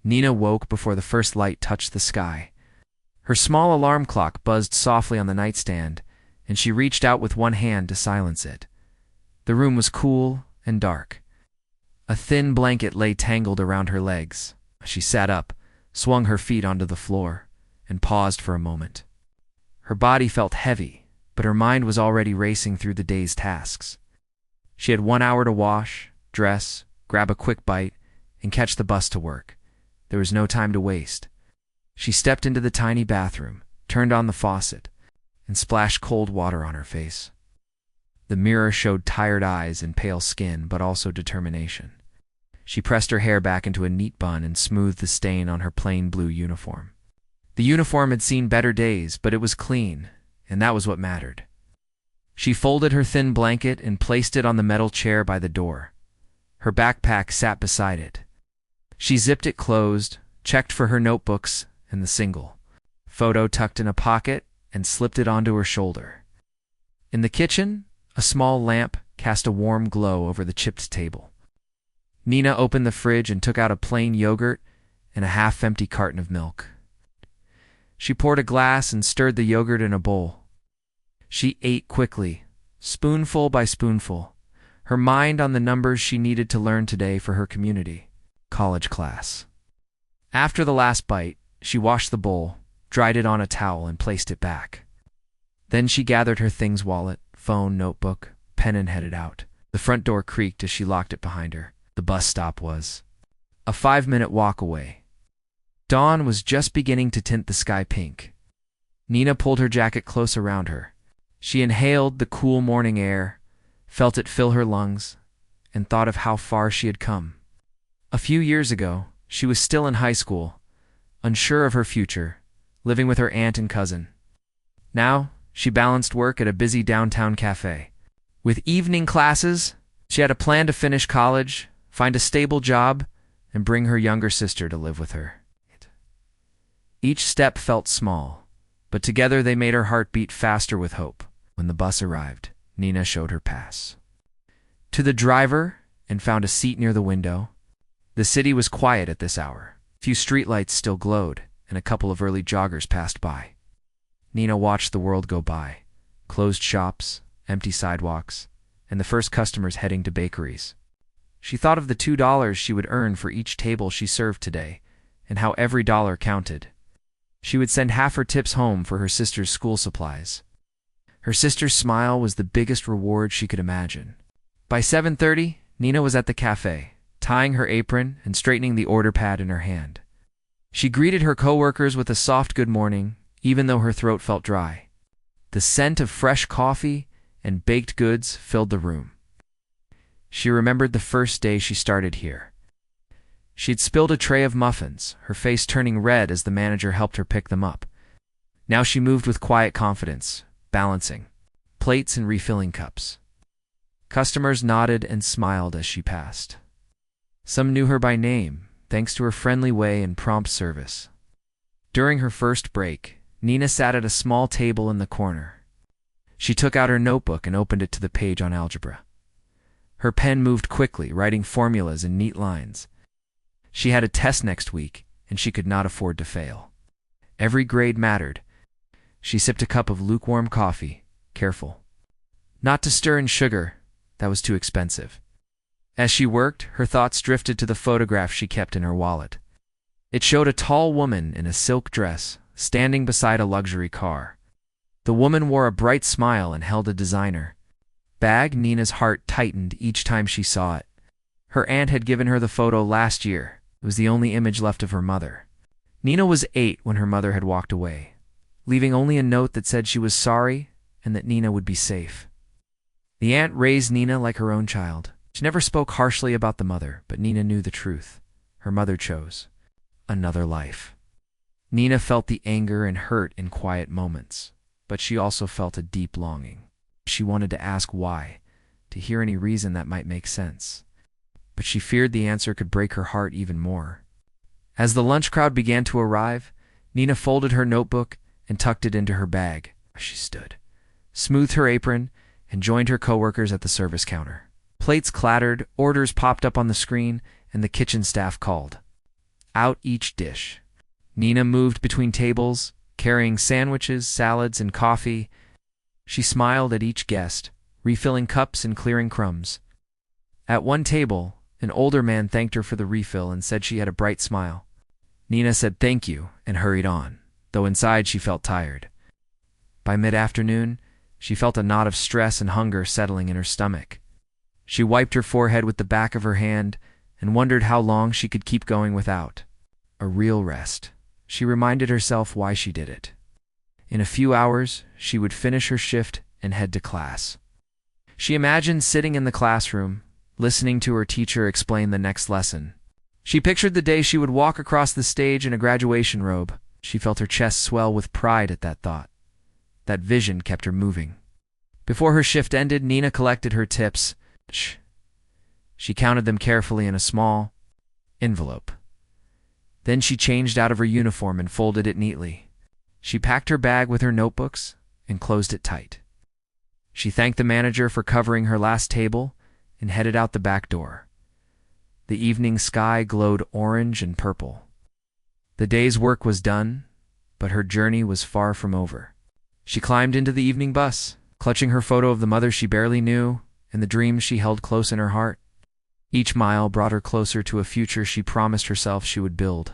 Nina woke before the first light touched the sky. Her small alarm clock buzzed softly on the nightstand, and she reached out with one hand to silence it. The room was cool and dark. A thin blanket lay tangled around her legs. She sat up, swung her feet onto the floor, and paused for a moment. Her body felt heavy, but her mind was already racing through the day's tasks. She had 1 hour to wash, dress, grab a quick bite, and catch the bus to work. There was no time to waste. She stepped into the tiny bathroom, turned on the faucet, and splashed cold water on her face. The mirror showed tired eyes and pale skin, but also determination. She pressed her hair back into a neat bun and smoothed the stain on her plain blue uniform. The uniform had seen better days, but it was clean, and that was what mattered. She folded her thin blanket and placed it on the metal chair by the door. Her backpack sat beside it. She zipped it closed, checked for her notebooks and the single photo tucked in a pocket, and slipped it onto her shoulder. In the kitchen, a small lamp cast a warm glow over the chipped table. Nina opened the fridge and took out a plain yogurt and a half-empty carton of milk. She poured a glass and stirred the yogurt in a bowl. She ate quickly, spoonful by spoonful, her mind on the numbers she needed to learn today for her community college class. After the last bite, she washed the bowl, dried it on a towel, and placed it back. Then she gathered her things: wallet, phone, notebook, pen, and headed out. The front door creaked as she locked it behind her. The bus stop was a 5-minute walk away. Dawn was just beginning to tint the sky pink. Nina pulled her jacket close around her. She inhaled the cool morning air, felt it fill her lungs, and thought of how far she had come. A few years ago, she was still in high school, unsure of her future, living with her aunt and cousin. Now, she balanced work at a busy downtown cafe. With evening classes, she had a plan to finish college, find a stable job, and bring her younger sister to live with her. Each step felt small, but together they made her heart beat faster with hope. When the bus arrived, Nina showed her pass to the driver and found a seat near the window. The city was quiet at this hour. Few streetlights still glowed, and a couple of early joggers passed by. Nina watched the world go by: closed shops, empty sidewalks, and the first customers heading to bakeries. She thought of the $2 she would earn for each table she served today, and how every dollar counted. She would send half her tips home for her sister's school supplies. Her sister's smile was the biggest reward she could imagine. By 7:30, Nina was at the cafe, tying her apron and straightening the order pad in her hand. She greeted her coworkers with a soft good morning, even though her throat felt dry. The scent of fresh coffee and baked goods filled the room. She remembered the first day she started here. She'd spilled a tray of muffins, her face turning red as the manager helped her pick them up. Now she moved with quiet confidence, balancing plates and refilling cups. Customers nodded and smiled as she passed. Some knew her by name, thanks to her friendly way and prompt service. During her first break, Nina sat at a small table in the corner. She took out her notebook and opened it to the page on algebra. Her pen moved quickly, writing formulas in neat lines. She had a test next week, and she could not afford to fail. Every grade mattered. She sipped a cup of lukewarm coffee, careful not to stir in sugar. That was too expensive. As she worked, her thoughts drifted to the photograph she kept in her wallet. It showed a tall woman in a silk dress, standing beside a luxury car. The woman wore a bright smile and held a designer bag. Nina's heart tightened each time she saw it. Her aunt had given her the photo last year. It was the only image left of her mother. Nina was 8 when her mother had walked away, leaving only a note that said she was sorry and that Nina would be safe. The aunt raised Nina like her own child. She never spoke harshly about the mother, but Nina knew the truth. Her mother chose another life. Nina felt the anger and hurt in quiet moments, but she also felt a deep longing. She wanted to ask why, to hear any reason that might make sense. But she feared the answer could break her heart even more. As the lunch crowd began to arrive, Nina folded her notebook and tucked it into her bag. She stood, smoothed her apron, and joined her coworkers at the service counter. Plates clattered, orders popped up on the screen, and the kitchen staff called. Out each dish. Nina moved between tables, carrying sandwiches, salads, and coffee. She smiled at each guest, refilling cups and clearing crumbs. At one table, an older man thanked her for the refill and said she had a bright smile. Nina said thank you and hurried on, though inside she felt tired. By mid-afternoon, she felt a knot of stress and hunger settling in her stomach. She wiped her forehead with the back of her hand and wondered how long she could keep going without a real rest. She reminded herself why she did it. In a few hours, she would finish her shift and head to class. She imagined sitting in the classroom, listening to her teacher explain the next lesson. She pictured the day she would walk across the stage in a graduation robe. She felt her chest swell with pride at that thought. That vision kept her moving. Before her shift ended, Nina collected her tips. She counted them carefully in a small envelope. Then she changed out of her uniform and folded it neatly. She packed her bag with her notebooks and closed it tight. She thanked the manager for covering her last table and headed out the back door. The evening sky glowed orange and purple. The day's work was done, but her journey was far from over. She climbed into the evening bus, clutching her photo of the mother she barely knew and the dreams she held close in her heart. Each mile brought her closer to a future she promised herself she would build.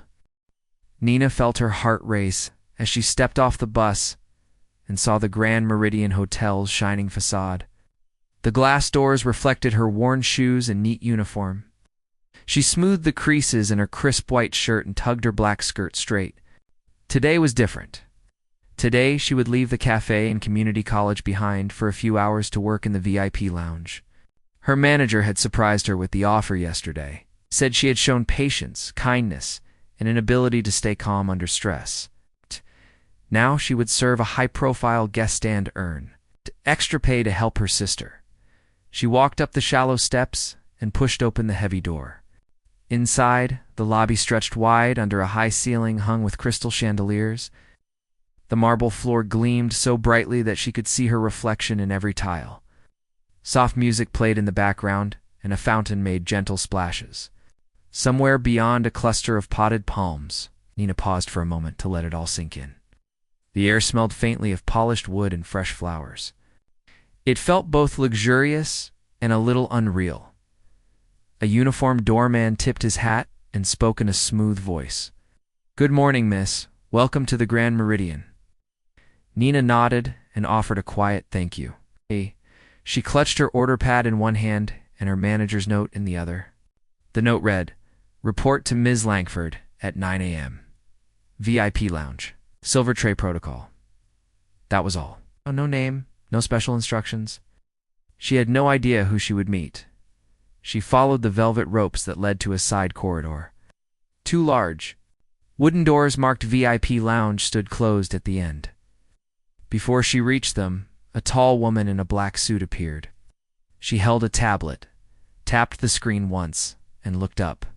Nina felt her heart race as she stepped off the bus and saw the Grand Meridian Hotel's shining facade. The glass doors reflected her worn shoes and neat uniform. She smoothed the creases in her crisp white shirt and tugged her black skirt straight. Today was different. Today she would leave the cafe and community college behind for a few hours to work in the VIP lounge. Her manager had surprised her with the offer yesterday, said she had shown patience, kindness, and an ability to stay calm under stress. Now she would serve a high-profile guest and earn extra pay to help her sister. She walked up the shallow steps and pushed open the heavy door. Inside, the lobby stretched wide under a high ceiling hung with crystal chandeliers. The marble floor gleamed so brightly that she could see her reflection in every tile. Soft music played in the background, and a fountain made gentle splashes. Somewhere beyond a cluster of potted palms, Nina paused for a moment to let it all sink in. The air smelled faintly of polished wood and fresh flowers. It felt both luxurious and a little unreal. A uniformed doorman tipped his hat and spoke in a smooth voice. "Good morning, miss. Welcome to the Grand Meridian." Nina nodded and offered a quiet thank you. She clutched her order pad in one hand and her manager's note in the other. The note read, "Report to Ms. Langford at 9 a.m. VIP lounge. Silver tray protocol." That was all. No name, no special instructions. She had no idea who she would meet. She followed the velvet ropes that led to a side corridor. Two large wooden doors marked VIP lounge stood closed at the end. Before she reached them, a tall woman in a black suit appeared. She held a tablet, tapped the screen once, and looked up.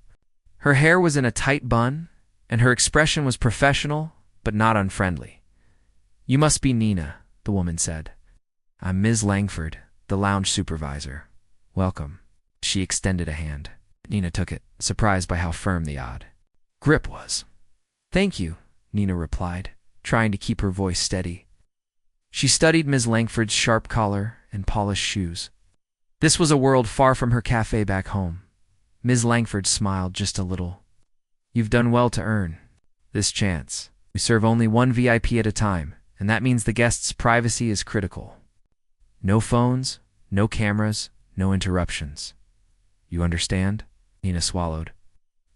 Her hair was in a tight bun, and her expression was professional, but not unfriendly. "You must be Nina," the woman said. "I'm Ms. Langford, the lounge supervisor. Welcome." She extended a hand. Nina took it, surprised by how firm the odd grip was. "Thank you," Nina replied, trying to keep her voice steady. She studied Ms. Langford's sharp collar and polished shoes. This was a world far from her cafe back home. Ms. Langford smiled just a little. "You've done well to earn this chance. We serve only one VIP at a time, and that means the guest's privacy is critical. No phones, no cameras, no interruptions. You understand?" Nina swallowed.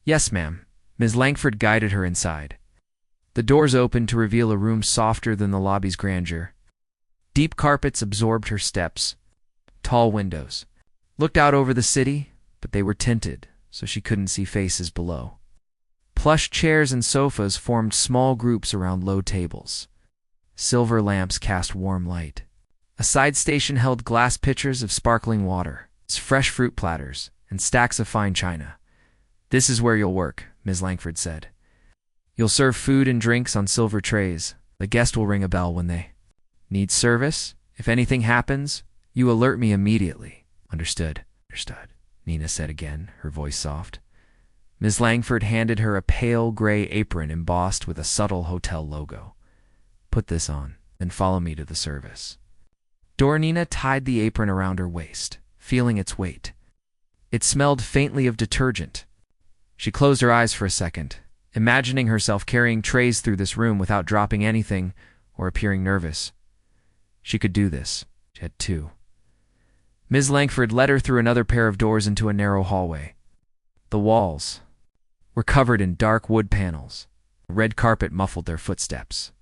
"Yes, ma'am." Ms. Langford guided her inside. The doors opened to reveal a room softer than the lobby's grandeur. Deep carpets absorbed her steps. Tall windows looked out over the city, but they were tinted, so she couldn't see faces below. Plush chairs and sofas formed small groups around low tables. Silver lamps cast warm light. A side station held glass pitchers of sparkling water, fresh fruit platters, and stacks of fine china. "This is where you'll work," Ms. Langford said. "You'll serve food and drinks on silver trays. The guest will ring a bell when they need service. If anything happens, you alert me immediately." "Understood." "Understood," Nina said again, her voice soft. Miss Langford handed her a pale gray apron embossed with a subtle hotel logo. "Put this on, then follow me to the service." Nina tied the apron around her waist, feeling its weight. It smelled faintly of detergent. She closed her eyes for a second, imagining herself carrying trays through this room without dropping anything or appearing nervous. She could do this. She had to. Ms. Langford led her through another pair of doors into a narrow hallway. The walls were covered in dark wood panels. A red carpet muffled their footsteps.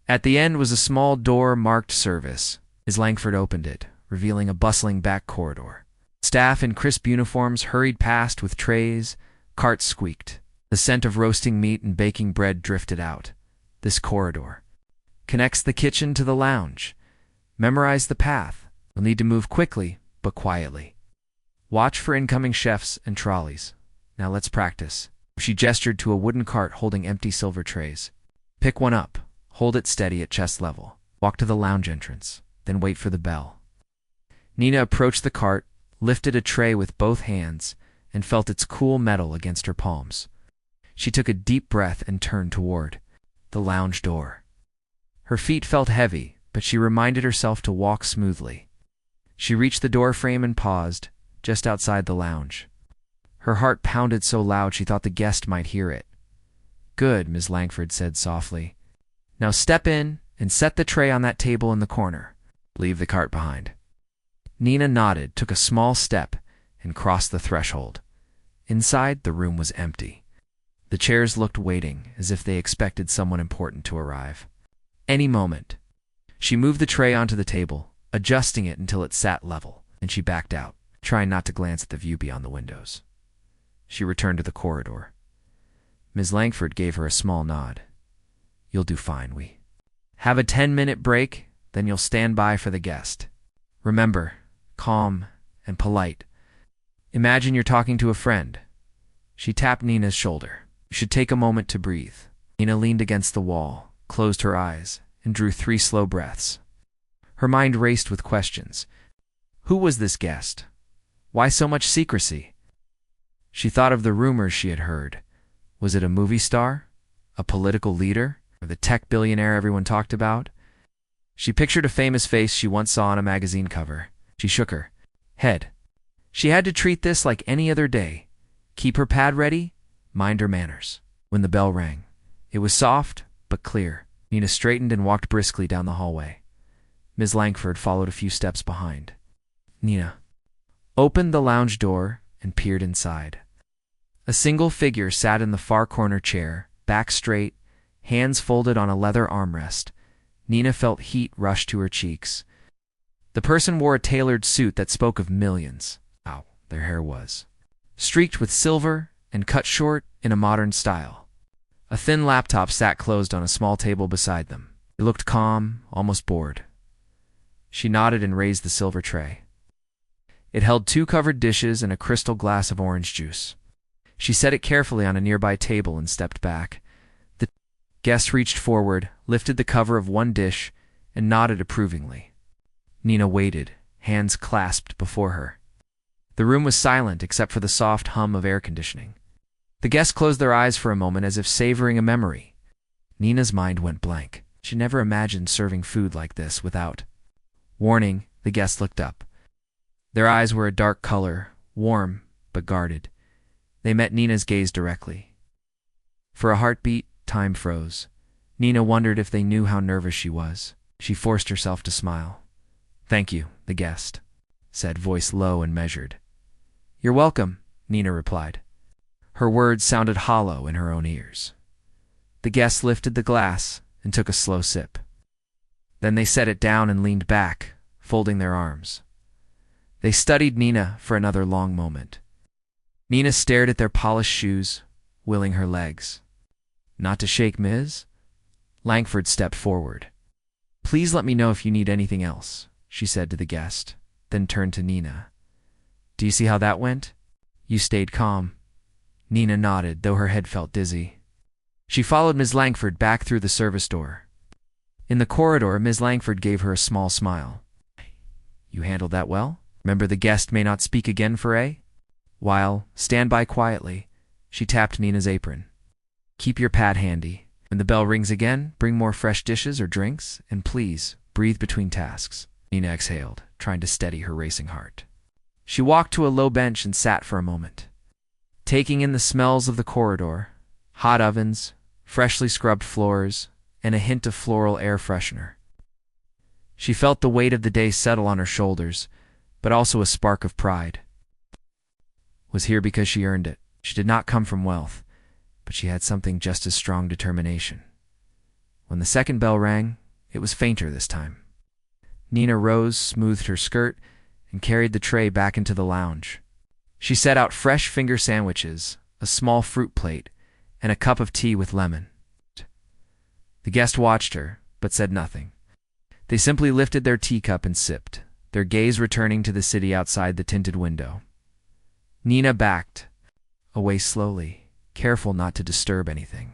At the end was a small door marked service. Ms. Langford opened it, revealing a bustling back corridor. Staff in crisp uniforms hurried past with trays. Carts squeaked. The scent of roasting meat and baking bread drifted out. This corridor connects the kitchen to the lounge. Memorize the path. You'll need to move quickly, but quietly. Watch for incoming chefs and trolleys. Now let's practice. She gestured to a wooden cart holding empty silver trays. Pick one up. Hold it steady at chest level. Walk to the lounge entrance. Then wait for the bell. Nina approached the cart, lifted a tray with both hands, and felt its cool metal against her palms. She took a deep breath and turned toward the lounge door. Her feet felt heavy, but she reminded herself to walk smoothly. She reached the door frame and paused, just outside the lounge. Her heart pounded so loud she thought the guest might hear it. "Good," Ms. Langford said softly. "Now step in and set the tray on that table in the corner. Leave the cart behind." Nina nodded, took a small step, and crossed the threshold. Inside, the room was empty. The chairs looked waiting, as if they expected someone important to arrive. Any moment. She moved the tray onto the table, adjusting it until it sat level, and she backed out, trying not to glance at the view beyond the windows. She returned to the corridor. Ms. Langford gave her a small nod. "You'll do fine. We have a 10-minute break, then you'll stand by for the guest. Remember, calm and polite. Imagine you're talking to a friend." She tapped Nina's shoulder. "You should take a moment to breathe." Nina leaned against the wall, closed her eyes, and drew 3 slow breaths. Her mind raced with questions. Who was this guest? Why so much secrecy? She thought of the rumors she had heard. Was it a movie star? A political leader? Or the tech billionaire everyone talked about? She pictured a famous face she once saw on a magazine cover. She shook her head. She had to treat this like any other day. Keep her pad ready, mind her manners. When the bell rang, it was soft but clear. Nina straightened and walked briskly down the hallway. Ms. Langford followed a few steps behind. Nina opened the lounge door and peered inside. A single figure sat in the far corner chair, back straight, hands folded on a leather armrest. Nina felt heat rush to her cheeks. The person wore a tailored suit that spoke of millions. Their hair was streaked with silver and cut short in a modern style. A thin laptop sat closed on a small table beside them. It looked calm, almost bored. She nodded and raised the silver tray. It held 2 covered dishes and a crystal glass of orange juice. She set it carefully on a nearby table and stepped back. The guest reached forward, lifted the cover of one dish, and nodded approvingly. Nina waited, hands clasped before her. The room was silent except for the soft hum of air conditioning. The guests closed their eyes for a moment as if savoring a memory. Nina's mind went blank. She never imagined serving food like this without warning. The guests looked up. Their eyes were a dark color, warm but guarded. They met Nina's gaze directly. For a heartbeat, time froze. Nina wondered if they knew how nervous she was. She forced herself to smile. "Thank you," the guest said, voice low and measured. "You're welcome," Nina replied. Her words sounded hollow in her own ears. The guest lifted the glass and took a slow sip. Then they set it down and leaned back, folding their arms. They studied Nina for another long moment. Nina stared at their polished shoes, willing her legs. "Not to shake, Ms.?" Langford stepped forward. "Please let me know if you need anything else," she said to the guest, then turned to Nina. "Do you see how that went? You stayed calm." Nina nodded, though her head felt dizzy. She followed Ms. Langford back through the service door. In the corridor, Ms. Langford gave her a small smile. "You handled that well? Remember, the guest may not speak again for a while. Stand by quietly. She tapped Nina's apron. Keep your pad handy. When the bell rings again, bring more fresh dishes or drinks, and please, breathe between tasks. Nina exhaled, trying to steady her racing heart. She walked to a low bench and sat for a moment, taking in the smells of the corridor, hot ovens, freshly scrubbed floors, and a hint of floral air freshener. She felt the weight of the day settle on her shoulders, but also a spark of pride. Was here because she earned it. She did not come from wealth, but she had something just as strong determination. When the second bell rang, it was fainter this time. Nina rose, smoothed her skirt, and carried the tray back into the lounge. She set out fresh finger sandwiches, a small fruit plate, and a cup of tea with lemon. The guest watched her, but said nothing. They simply lifted their teacup and sipped, their gaze returning to the city outside the tinted window. Nina backed away slowly, careful not to disturb anything.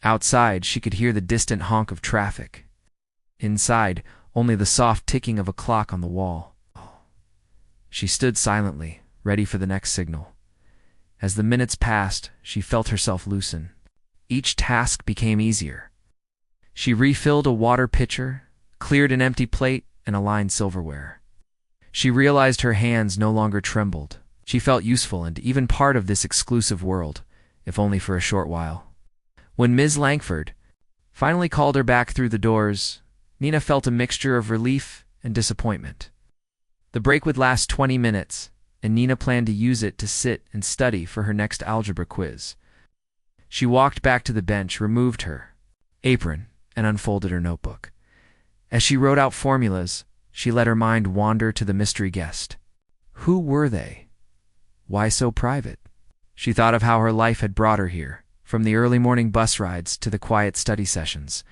Outside, she could hear the distant honk of traffic. Inside, only the soft ticking of a clock on the wall. She stood silently, ready for the next signal. As the minutes passed, she felt herself loosen. Each task became easier. She refilled a water pitcher, cleared an empty plate, and aligned silverware. She realized her hands no longer trembled. She felt useful and even part of this exclusive world, if only for a short while. When Ms. Langford finally called her back through the doors, Nina felt a mixture of relief and disappointment. The break would last 20 minutes, and Nina planned to use it to sit and study for her next algebra quiz. She walked back to the bench, removed her apron, and unfolded her notebook. As she wrote out formulas, she let her mind wander to the mystery guest. Who were they? Why so private? She thought of how her life had brought her here, from the early morning bus rides to the quiet study sessions.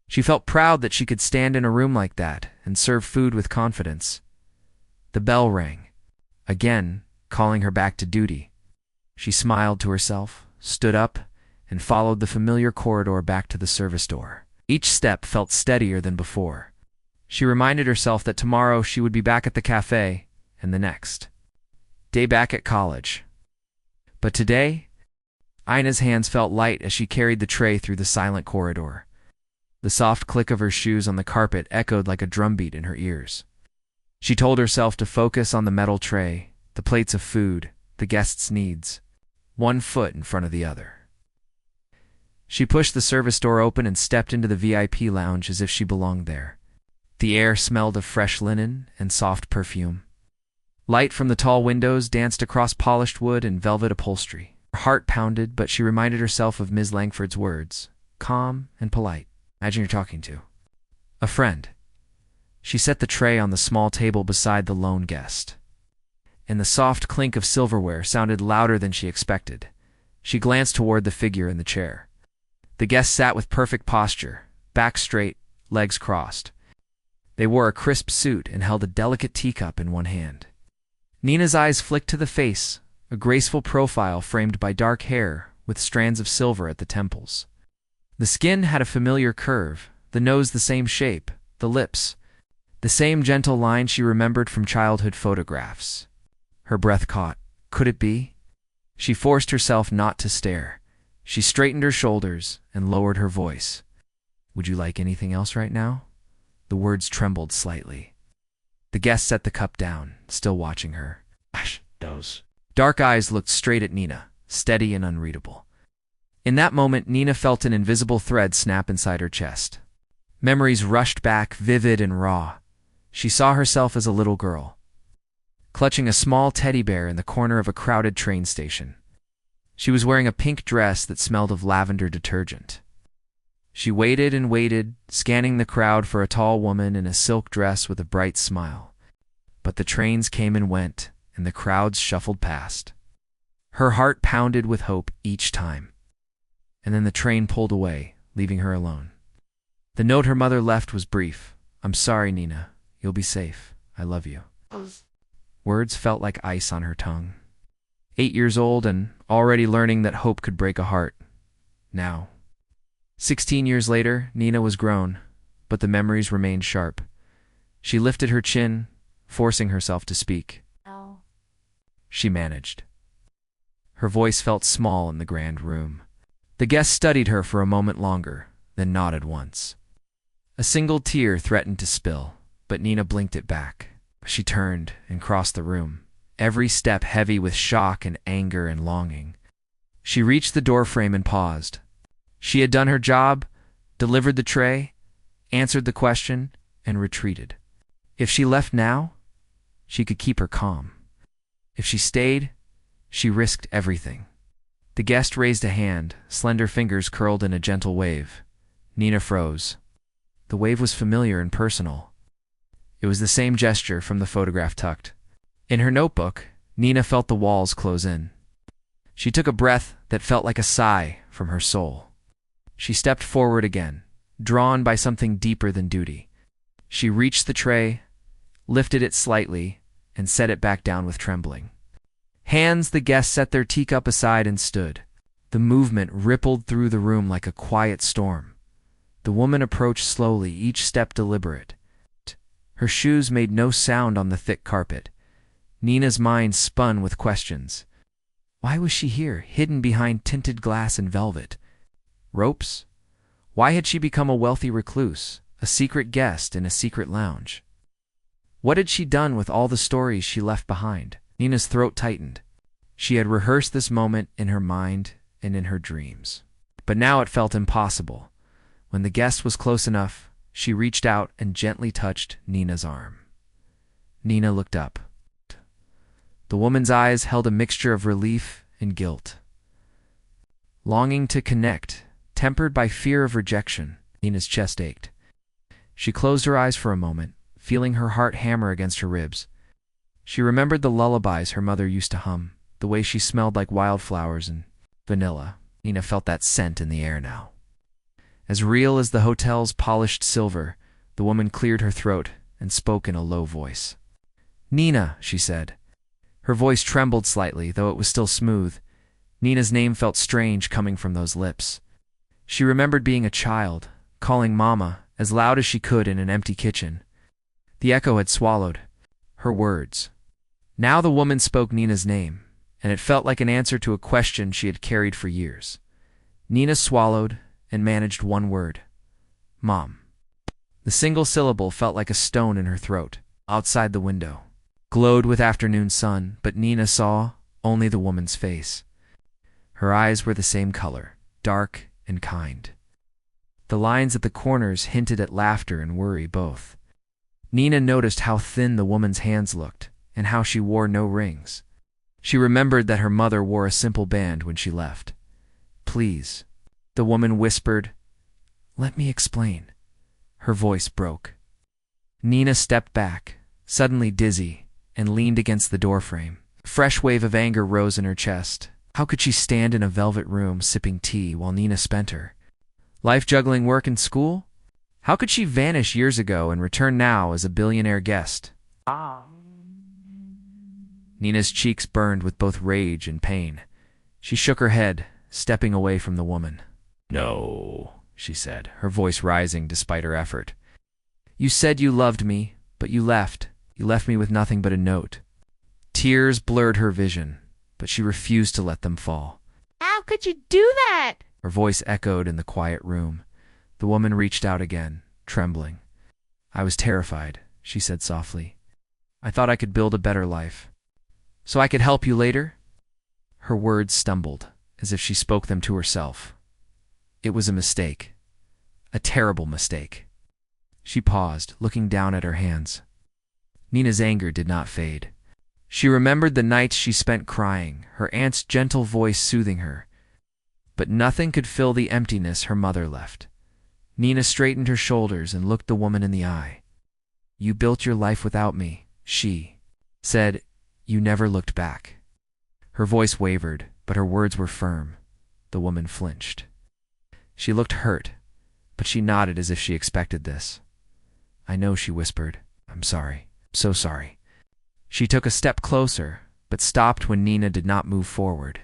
She felt proud that she could stand in a room like that and serve food with confidence. The bell rang, again calling her back to duty. She smiled to herself, stood up, and followed the familiar corridor back to the service door. Each step felt steadier than before. She reminded herself that tomorrow she would be back at the cafe, and the next day back at college. But today, Ina's hands felt light as she carried the tray through the silent corridor. The soft click of her shoes on the carpet echoed like a drumbeat in her ears. She told herself to focus on the metal tray, the plates of food, the guests' needs, one foot in front of the other. She pushed the service door open and stepped into the VIP lounge as if she belonged there. The air smelled of fresh linen and soft perfume. Light from the tall windows danced across polished wood and velvet upholstery. Her heart pounded, but she reminded herself of Ms. Langford's words, calm and polite. Imagine you're talking to a friend. She set the tray on the small table beside the lone guest, and the soft clink of silverware sounded louder than she expected. She glanced toward the figure in the chair. The guest sat with perfect posture, back straight, legs crossed. They wore a crisp suit and held a delicate teacup in one hand. Nina's eyes flicked to the face, a graceful profile framed by dark hair with strands of silver at the temples. The skin had a familiar curve, the nose the same shape, the lips the same gentle line she remembered from childhood photographs. Her breath caught. Could it be? She forced herself not to stare. She straightened her shoulders and lowered her voice. Would you like anything else right now? The words trembled slightly. The guest set the cup down, still watching her. Gosh, those dark eyes looked straight at Nina, steady and unreadable. In that moment, Nina felt an invisible thread snap inside her chest. Memories rushed back, vivid and raw. She saw herself as a little girl, clutching a small teddy bear in the corner of a crowded train station. She was wearing a pink dress that smelled of lavender detergent. She waited and waited, scanning the crowd for a tall woman in a silk dress with a bright smile. But the trains came and went, and the crowds shuffled past. Her heart pounded with hope each time. And then the train pulled away, leaving her alone. The note her mother left was brief. I'm sorry, Nina. You'll be safe. I love you. Words felt like ice on her tongue. 8 years old and already learning that hope could break a heart. Now, 16 years later, Nina was grown, but the memories remained sharp. She lifted her chin, forcing herself to speak. No. She managed. Her voice felt small in the grand room. The guest studied her for a moment longer, then nodded once. A single tear threatened to spill, but Nina blinked it back. She turned and crossed the room, every step heavy with shock and anger and longing. She reached the doorframe and paused. She had done her job, delivered the tray, answered the question, and retreated. If she left now, she could keep her calm. If she stayed, she risked everything. The guest raised a hand, slender fingers curled in a gentle wave. Nina froze. The wave was familiar and personal. It was the same gesture from the photograph tucked. In her notebook, Nina felt the walls close in. She took a breath that felt like a sigh from her soul. She stepped forward again, drawn by something deeper than duty. She reached the tray, lifted it slightly, and set it back down with trembling. Hands, the guests set their teacup aside and stood. The movement rippled through the room like a quiet storm. The woman approached slowly, each step deliberate. Her shoes made no sound on the thick carpet. Nina's mind spun with questions. Why was she here, hidden behind tinted glass and velvet? Ropes? Why had she become a wealthy recluse, a secret guest in a secret lounge? What had she done with all the stories she left behind? Nina's throat tightened. She had rehearsed this moment in her mind and in her dreams. But now it felt impossible. When the guest was close enough, she reached out and gently touched Nina's arm. Nina looked up. The woman's eyes held a mixture of relief and guilt. Longing to connect, tempered by fear of rejection, Nina's chest ached. She closed her eyes for a moment, feeling her heart hammer against her ribs. She remembered the lullabies her mother used to hum, the way she smelled like wildflowers and vanilla. Nina felt that scent in the air now. As real as the hotel's polished silver, the woman cleared her throat and spoke in a low voice. "Nina," she said. Her voice trembled slightly, though it was still smooth. Nina's name felt strange coming from those lips. She remembered being a child, calling Mama as loud as she could in an empty kitchen. The echo had swallowed her words. Now the woman spoke Nina's name, and it felt like an answer to a question she had carried for years. Nina swallowed and managed one word. Mom. The single syllable felt like a stone in her throat. Outside the window glowed with afternoon sun, but Nina saw only the woman's face. Her eyes were the same color, dark and kind. The lines at the corners hinted at laughter and worry both. Nina noticed how thin the woman's hands looked, and how she wore no rings. She remembered that her mother wore a simple band when she left. "Please," the woman whispered. "Let me explain." Her voice broke. Nina stepped back, suddenly dizzy, and leaned against the doorframe. A fresh wave of anger rose in her chest. How could she stand in a velvet room sipping tea while Nina spent her life juggling work and school? How could she vanish years ago and return now as a billionaire guest? Nina's cheeks burned with both rage and pain. She shook her head, stepping away from the woman. "No," she said, her voice rising despite her effort. "You said you loved me, but you left. You left me with nothing but a note." Tears blurred her vision, but she refused to let them fall. "How could you do that?" Her voice echoed in the quiet room. The woman reached out again, trembling. "I was terrified," she said softly. "I thought I could build a better life. So I could help you later?" Her words stumbled, as if she spoke them to herself. It was a mistake. A terrible mistake. She paused, looking down at her hands. Nina's anger did not fade. She remembered the nights she spent crying, her aunt's gentle voice soothing her. But nothing could fill the emptiness her mother left. Nina straightened her shoulders and looked the woman in the eye. "You built your life without me," she said. "You never looked back." Her voice wavered, but her words were firm. The woman flinched. She looked hurt, but she nodded as if she expected this. "I know," she whispered. "I'm sorry. So sorry." She took a step closer, but stopped when Nina did not move forward.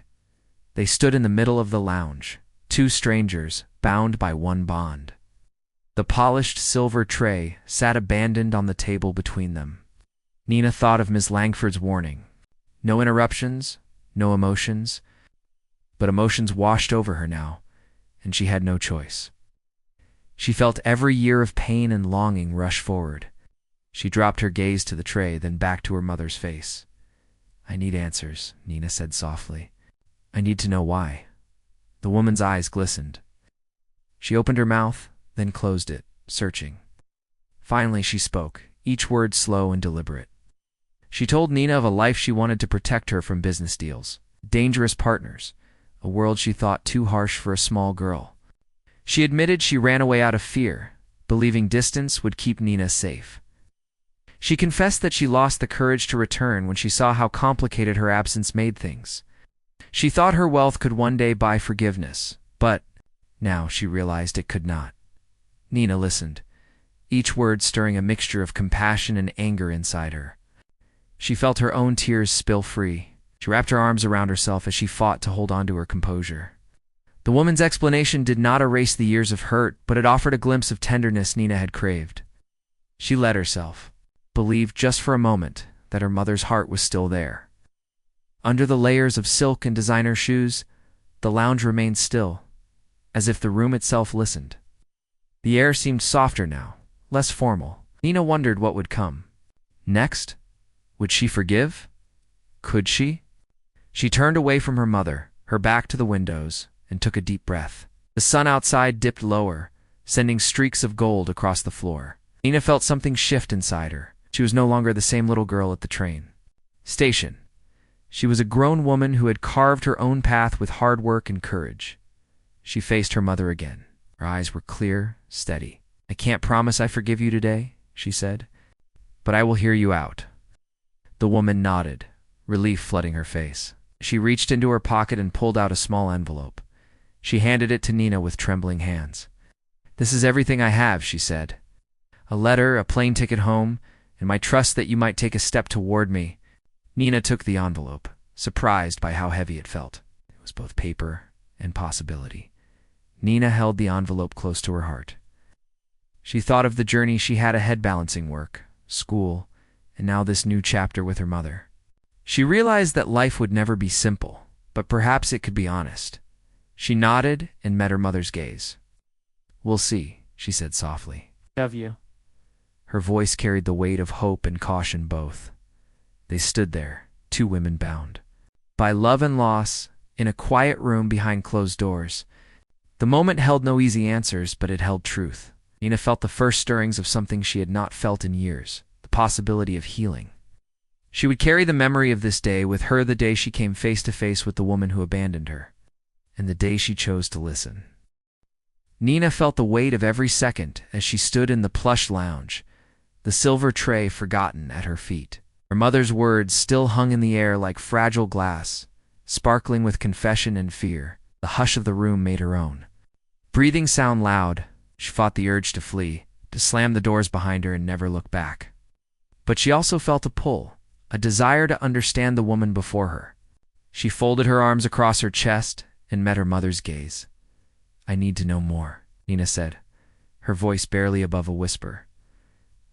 They stood in the middle of the lounge, two strangers bound by one bond. The polished silver tray sat abandoned on the table between them. Nina thought of Miss Langford's warning. No interruptions, no emotions, But emotions washed over her now, and she had no choice. She felt every year of pain and longing rush forward. She dropped her gaze to the tray, then back to her mother's face. "I need answers," Nina said softly. "I need to know why." The woman's eyes glistened. She opened her mouth, then closed it, searching. Finally she spoke, each word slow and deliberate. She told Nina of a life she wanted to protect her from: business deals, dangerous partners, a world she thought too harsh for a small girl. She admitted she ran away out of fear, believing distance would keep Nina safe. She confessed that she lost the courage to return when she saw how complicated her absence made things. She thought her wealth could one day buy forgiveness, but now she realized it could not. Nina listened, each word stirring a mixture of compassion and anger inside her. She felt her own tears spill free. She wrapped her arms around herself as she fought to hold on to her composure. The woman's explanation did not erase the years of hurt, but it offered a glimpse of tenderness Nina had craved. She let herself, believed just for a moment that her mother's heart was still there. Under the layers of silk and designer shoes, the lounge remained still, as if the room itself listened. The air seemed softer now, less formal. Nina wondered what would come. Next? Would she forgive? Could she? She turned away from her mother, her back to the windows, and took a deep breath. The sun outside dipped lower, sending streaks of gold across the floor. Nina felt something shift inside her. She was no longer the same little girl at the train station. She was a grown woman who had carved her own path with hard work and courage. She faced her mother again. Her eyes were clear, steady. "I can't promise I forgive you today," she said, "but I will hear you out." The woman nodded, relief flooding her face. She reached into her pocket and pulled out a small envelope. She handed it to Nina with trembling hands. "This is everything I have," she said. "A letter, a plane ticket home, and my trust that you might take a step toward me." Nina took the envelope, surprised by how heavy it felt. It was both paper and possibility. Nina held the envelope close to her heart. She thought of the journey she had ahead, balancing work, school, and now this new chapter with her mother. She realized that life would never be simple, but perhaps it could be honest. She nodded and met her mother's gaze. "We'll see," she said softly. Love you." Her voice carried the weight of hope and caution both. They stood there, two women bound by love and loss, in a quiet room behind closed doors. The moment held no easy answers, but it held truth. Nina felt the first stirrings of something she had not felt in years, the possibility of healing. She would carry the memory of this day with her, the day she came face to face with the woman who abandoned her, and the day she chose to listen. Nina felt the weight of every second as she stood in the plush lounge, the silver tray forgotten at her feet. Her mother's words still hung in the air like fragile glass, sparkling with confession and fear. The hush of the room made her own. Breathing sound loud, she fought the urge to flee, to slam the doors behind her and never look back. But she also felt a pull, a desire to understand the woman before her. She folded her arms across her chest and met her mother's gaze. "I need to know more," Nina said, her voice barely above a whisper.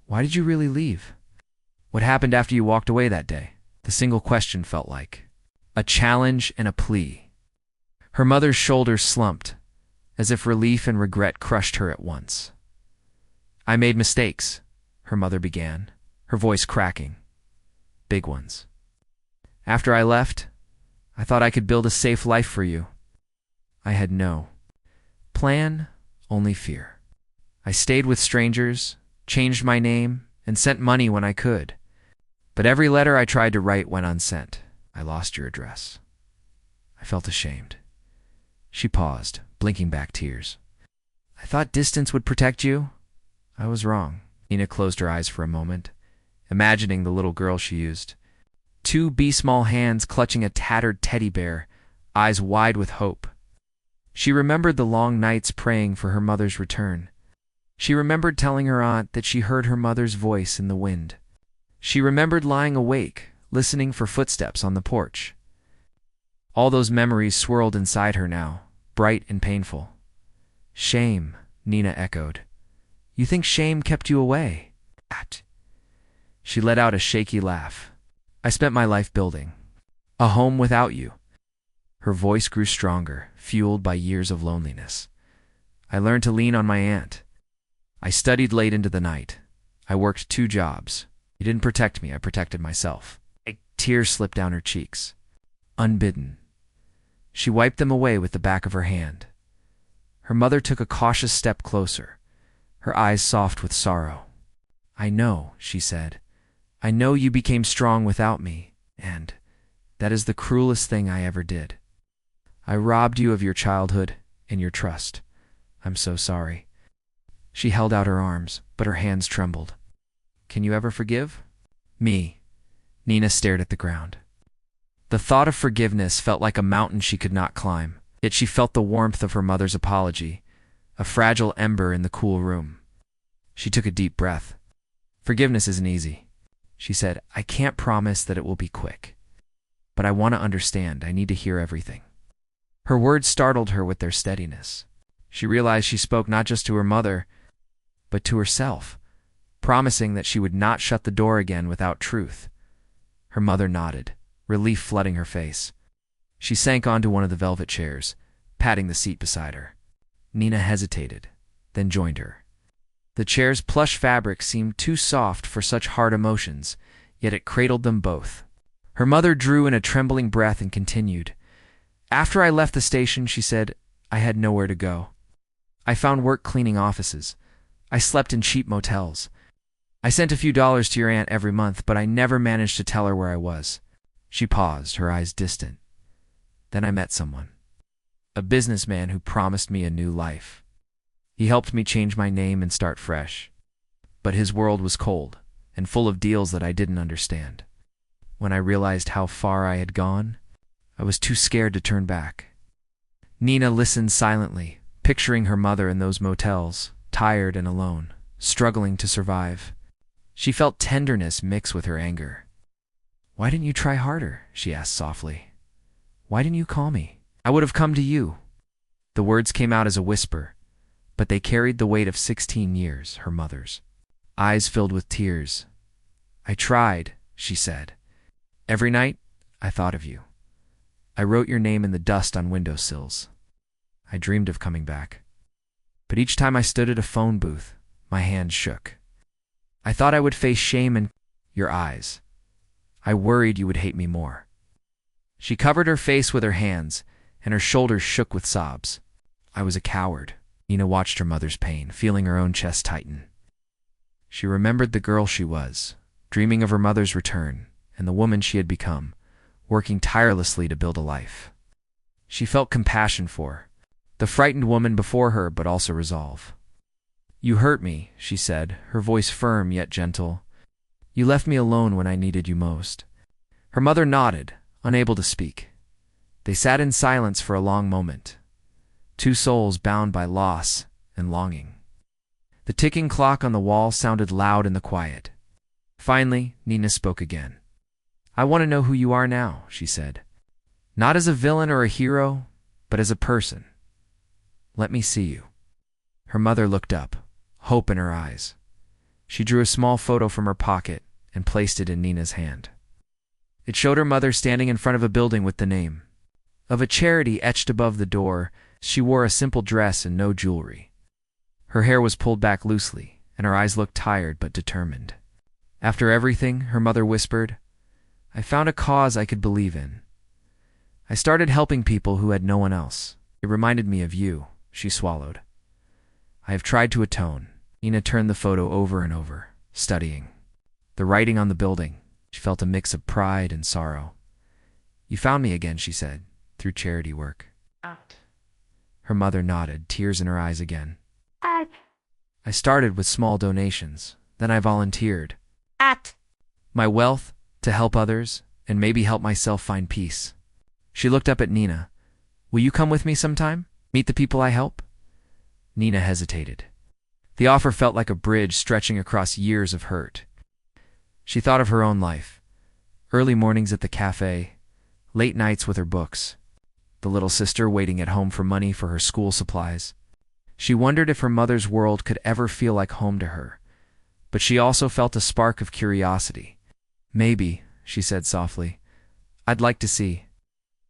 "Why did you really leave? What happened after you walked away that day?" The single question felt like a challenge and a plea. Her mother's shoulders slumped, as if relief and regret crushed her at once. "I made mistakes," her mother began, her voice cracking. "Big ones. After I left, I thought I could build a safe life for you. I had no plan, only fear. I stayed with strangers, changed my name, and sent money when I could. But every letter I tried to write went unsent. I lost your address. I felt ashamed." She paused, blinking back tears. "I thought distance would protect you. I was wrong." Nina closed her eyes for a moment, imagining the little girl she used. Two small hands clutching a tattered teddy bear, eyes wide with hope. She remembered the long nights praying for her mother's return. She remembered telling her aunt that she heard her mother's voice in the wind. She remembered lying awake, listening for footsteps on the porch. All those memories swirled inside her now, bright and painful. "Shame," Nina echoed. "You think shame kept you away?" She let out a shaky laugh. "I spent my life building a home without you." Her voice grew stronger, fueled by years of loneliness. I learned to lean on my aunt. I studied late into the night. I worked 2 jobs. You didn't protect me, I protected myself. Tears slipped down her cheeks. Unbidden. She wiped them away with the back of her hand. Her mother took a cautious step closer, her eyes soft with sorrow. I know, she said. I know you became strong without me, and that is the cruelest thing I ever did. I robbed you of your childhood and your trust. I'm so sorry. She held out her arms, but her hands trembled. Can you ever forgive? Me. Nina stared at the ground. The thought of forgiveness felt like a mountain she could not climb, yet she felt the warmth of her mother's apology, a fragile ember in the cool room. She took a deep breath. Forgiveness isn't easy, she said. I can't promise that it will be quick. But I want to understand. I need to hear everything. Her words startled her with their steadiness. She realized she spoke not just to her mother, but to herself, promising that she would not shut the door again without truth. Her mother nodded, relief flooding her face. She sank onto one of the velvet chairs, patting the seat beside her. Nina hesitated, then joined her. The chair's plush fabric seemed too soft for such hard emotions, yet it cradled them both. Her mother drew in a trembling breath and continued. After I left the station, she said, I had nowhere to go. I found work cleaning offices. I slept in cheap motels. I sent a few dollars to your aunt every month, but I never managed to tell her where I was. She paused, her eyes distant. Then I met someone. A businessman who promised me a new life. He helped me change my name and start fresh. But his world was cold and full of deals that I didn't understand. When I realized how far I had gone, I was too scared to turn back. Nina listened silently, picturing her mother in those motels, tired and alone, struggling to survive. She felt tenderness mix with her anger. Why didn't you try harder? She asked softly. Why didn't you call me? I would have come to you. The words came out as a whisper, but they carried the weight of 16 years, her mother's. Eyes filled with tears. I tried, she said. Every night, I thought of you. I wrote your name in the dust on windowsills. I dreamed of coming back. But each time I stood at a phone booth, my hands shook. I thought I would face shame and your eyes. I worried you would hate me more. She covered her face with her hands, and her shoulders shook with sobs. I was a coward. Nina watched her mother's pain, feeling her own chest tighten. She remembered the girl she was, dreaming of her mother's return, and the woman she had become, working tirelessly to build a life. She felt compassion for the frightened woman before her, but also resolve. You hurt me, she said, her voice firm yet gentle. You left me alone when I needed you most. Her mother nodded, unable to speak. They sat in silence for a long moment, 2 souls bound by loss and longing. The ticking clock on the wall sounded loud in the quiet. Finally, Nina spoke again. I want to know who you are now, she said. Not as a villain or a hero, but as a person. Let me see you. Her mother looked up, hope in her eyes. She drew a small photo from her pocket and placed it in Nina's hand. It showed her mother standing in front of a building with the name of a charity etched above the door. She wore a simple dress and no jewelry. Her hair was pulled back loosely, and her eyes looked tired but determined. After everything, her mother whispered, I found a cause I could believe in. I started helping people who had no one else. It reminded me of you. She swallowed. I have tried to atone. Nina turned the photo over and over, studying. The writing on the building. She felt a mix of pride and sorrow. You found me again, she said, through charity work. Her mother nodded, tears in her eyes again. I started with small donations. Then I volunteered. My wealth to help others and maybe help myself find peace. She looked up at Nina. Will you come with me sometime? Meet the people I help? Nina hesitated. The offer felt like a bridge stretching across years of hurt. She thought of her own life. Early mornings at the cafe, late nights with her books, the little sister waiting at home for money for her school supplies. She wondered if her mother's world could ever feel like home to her, but she also felt a spark of curiosity. Maybe, she said softly, I'd like to see.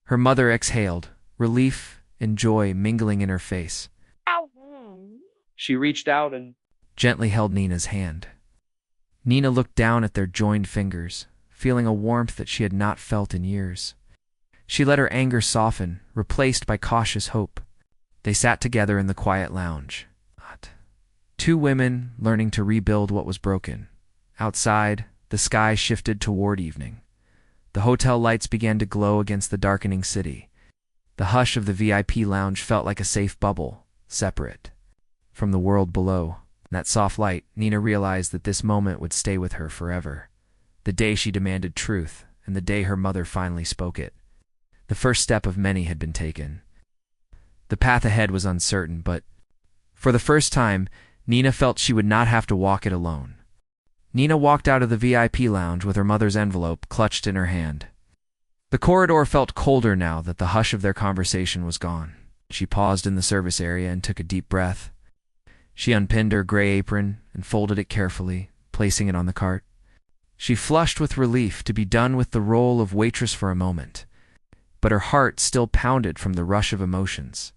Her mother exhaled, relief and joy mingling in her face. Ow. She reached out and gently held Nina's hand. Nina looked down at their joined fingers, feeling a warmth that she had not felt in years. She let her anger soften, replaced by cautious hope. They sat together in the quiet lounge. Two women learning to rebuild what was broken. Outside, the sky shifted toward evening. The hotel lights began to glow against the darkening city. The hush of the VIP lounge felt like a safe bubble, separate from the world below. In that soft light, Nina realized that this moment would stay with her forever. The day she demanded truth, and the day her mother finally spoke it. The first step of many had been taken. The path ahead was uncertain, but for the first time, Nina felt she would not have to walk it alone. Nina walked out of the VIP lounge with her mother's envelope clutched in her hand. The corridor felt colder now that the hush of their conversation was gone. She paused in the service area and took a deep breath. She unpinned her gray apron and folded it carefully, placing it on the cart. She flushed with relief to be done with the role of waitress for a moment, but her heart still pounded from the rush of emotions.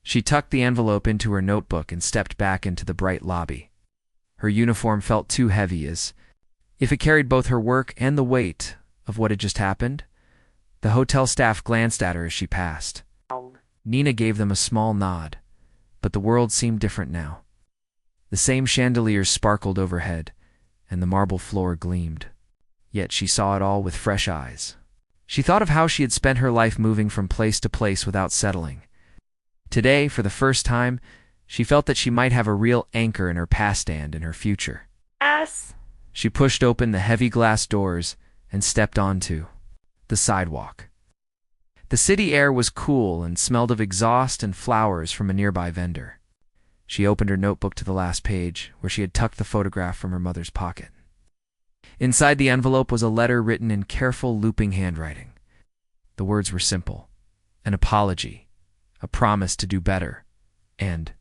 She tucked the envelope into her notebook and stepped back into the bright lobby. Her uniform felt too heavy, as if it carried both her work and the weight of what had just happened. The hotel staff glanced at her as she passed. Nina gave them a small nod, but the world seemed different now. The same chandeliers sparkled overhead, and the marble floor gleamed. Yet she saw it all with fresh eyes. She thought of how she had spent her life moving from place to place without settling. Today, for the first time, she felt that she might have a real anchor in her past and in her future. Yes. She pushed open the heavy glass doors and stepped onto the sidewalk. The city air was cool and smelled of exhaust and flowers from a nearby vendor. She opened her notebook to the last page, where she had tucked the photograph from her mother's pocket. Inside the envelope was a letter written in careful, looping handwriting. The words were simple: an apology, a promise to do better, and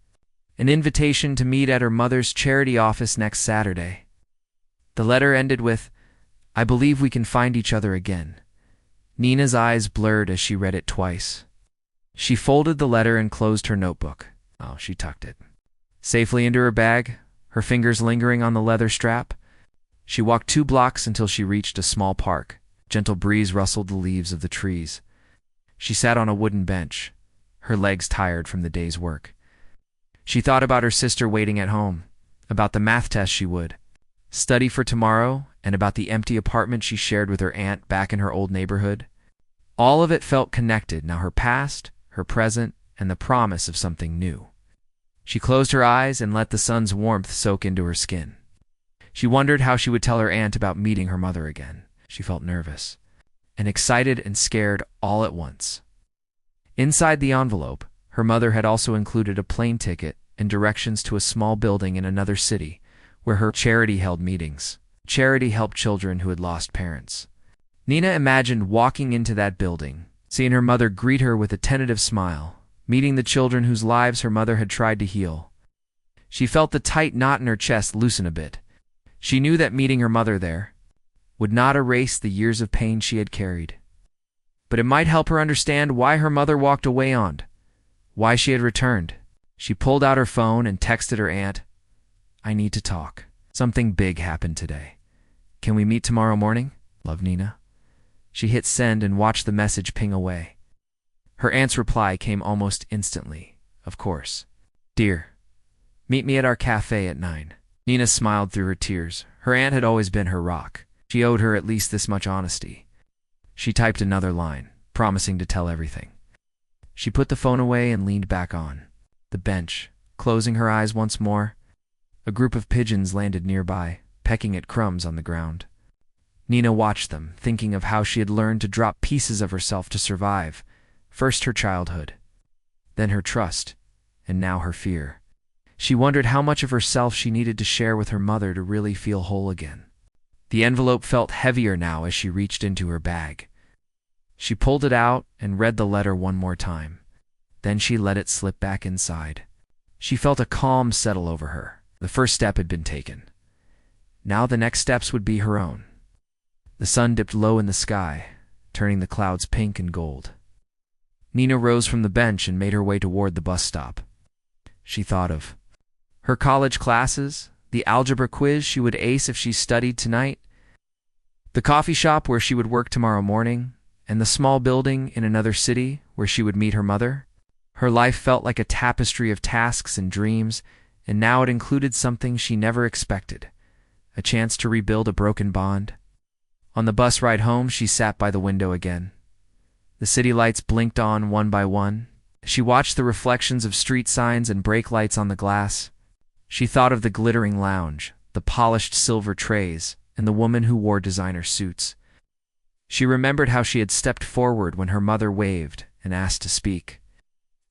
an invitation to meet at her mother's charity office next Saturday. The letter ended with, "I believe we can find each other again." Nina's eyes blurred as she read it twice. She folded the letter and closed her notebook. She tucked it safely into her bag, her fingers lingering on the leather strap. She walked 2 blocks until she reached a small park. Gentle breeze rustled the leaves of the trees. She sat on a wooden bench, her legs tired from the day's work. She thought about her sister waiting at home, about the math test she would study for tomorrow, and about the empty apartment she shared with her aunt back in her old neighborhood. All of it felt connected now: her past, her present, and the promise of something new. She closed her eyes and let the sun's warmth soak into her skin. She wondered how she would tell her aunt about meeting her mother again. She felt nervous and excited and scared all at once. Inside the envelope, her mother had also included a plane ticket and directions to a small building in another city where her charity held meetings. Charity helped children who had lost parents. Nina imagined walking into that building, seeing her mother greet her with a tentative smile, meeting the children whose lives her mother had tried to heal. She felt the tight knot in her chest loosen a bit. She knew that meeting her mother there would not erase the years of pain she had carried, but it might help her understand why her mother walked away why she had returned. She pulled out her phone and texted her aunt, "I need to talk. Something big happened today. Can we meet tomorrow morning? Love, Nina." She hit send and watched the message ping away. Her aunt's reply came almost instantly. "Of course. Dear, meet me at our cafe at 9. Nina smiled through her tears. Her aunt had always been her rock. She owed her at least this much honesty. She typed another line, promising to tell everything. She put the phone away and leaned back on the bench, closing her eyes once more. A group of pigeons landed nearby, pecking at crumbs on the ground. Nina watched them, thinking of how she had learned to drop pieces of herself to survive. First her childhood, then her trust, and now her fear. She wondered how much of herself she needed to share with her mother to really feel whole again. The envelope felt heavier now as she reached into her bag. She pulled it out and read the letter one more time. Then she let it slip back inside. She felt a calm settle over her. The first step had been taken. Now the next steps would be her own. The sun dipped low in the sky, turning the clouds pink and gold. Nina rose from the bench and made her way toward the bus stop. She thought of her college classes, the algebra quiz she would ace if she studied tonight, the coffee shop where she would work tomorrow morning, and the small building in another city where she would meet her mother. Her life felt like a tapestry of tasks and dreams, and now it included something she never expected, a chance to rebuild a broken bond. On the bus ride home, she sat by the window again. The city lights blinked on one by one. She watched the reflections of street signs and brake lights on the glass. She thought of the glittering lounge, the polished silver trays, and the woman who wore designer suits. She remembered how she had stepped forward when her mother waved and asked to speak.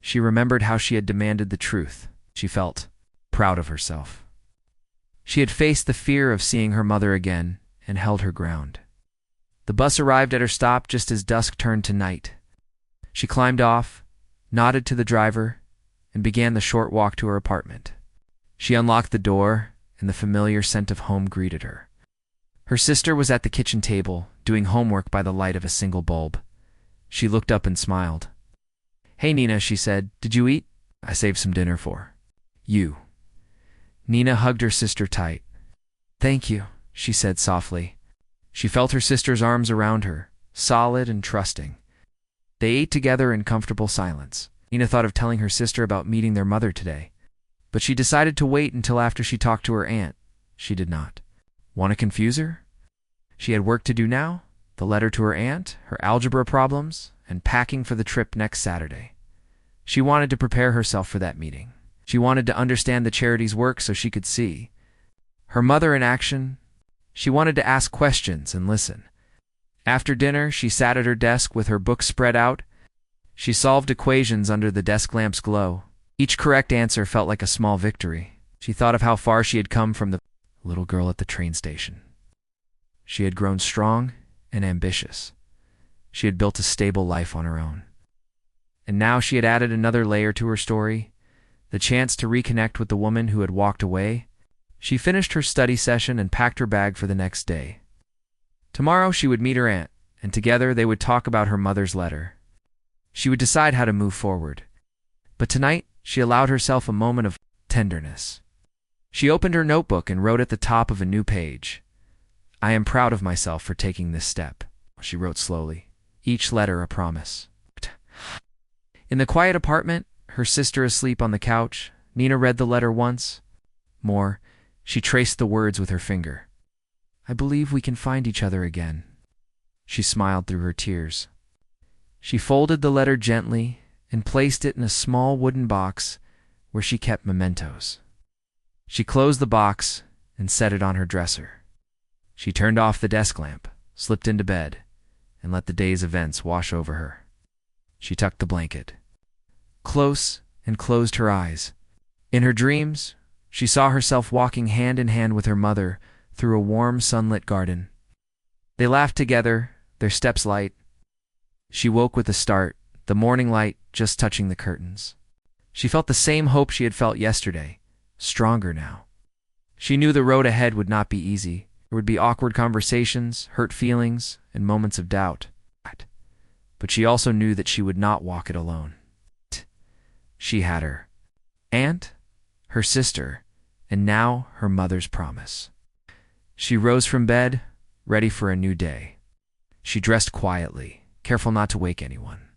She remembered how she had demanded the truth. She felt proud of herself. She had faced the fear of seeing her mother again and held her ground. The bus arrived at her stop just as dusk turned to night. She climbed off, nodded to the driver, and began the short walk to her apartment. She unlocked the door, and the familiar scent of home greeted her. Her sister was at the kitchen table, doing homework by the light of a single bulb. She looked up and smiled. "Hey, Nina," she said. "Did you eat? I saved some dinner for you." Nina hugged her sister tight. "Thank you," she said softly. She felt her sister's arms around her, solid and trusting. They ate together in comfortable silence. Nina thought of telling her sister about meeting their mother today, but she decided to wait until after she talked to her aunt. She did not want to confuse her. She had work to do now, the letter to her aunt, her algebra problems, and packing for the trip next Saturday. She wanted to prepare herself for that meeting. She wanted to understand the charity's work so she could see her mother in action. She wanted to ask questions and listen. After dinner, she sat at her desk with her book spread out. She solved equations under the desk lamp's glow. Each correct answer felt like a small victory. She thought of how far she had come from the little girl at the train station. She had grown strong and ambitious. She had built a stable life on her own. And now she had added another layer to her story, the chance to reconnect with the woman who had walked away. She finished her study session and packed her bag for the next day. Tomorrow she would meet her aunt, and together they would talk about her mother's letter. She would decide how to move forward. But tonight, she allowed herself a moment of tenderness. She opened her notebook and wrote at the top of a new page, "I am proud of myself for taking this step," she wrote slowly, each letter a promise. In the quiet apartment, her sister asleep on the couch, Nina read the letter once more. She traced the words with her finger. "I believe we can find each other again." She smiled through her tears. She folded the letter gently and placed it in a small wooden box where she kept mementos. She closed the box and set it on her dresser. She turned off the desk lamp, slipped into bed, and let the day's events wash over her. She tucked the blanket close and closed her eyes. In her dreams, she saw herself walking hand in hand with her mother through a warm, sunlit garden. They laughed together, their steps light. She woke with a start, the morning light just touching the curtains. She felt the same hope she had felt yesterday, stronger now. She knew the road ahead would not be easy. There would be awkward conversations, hurt feelings, and moments of doubt. But she also knew that she would not walk it alone. She had her aunt, her sister, and now her mother's promise. She rose from bed, ready for a new day. She dressed quietly, careful not to wake anyone.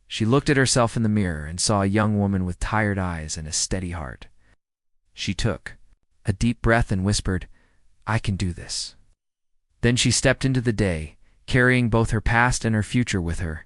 She looked at herself in the mirror and saw a young woman with tired eyes and a steady heart. She took a deep breath and whispered, "I can do this." Then she stepped into the day, carrying both her past and her future with her.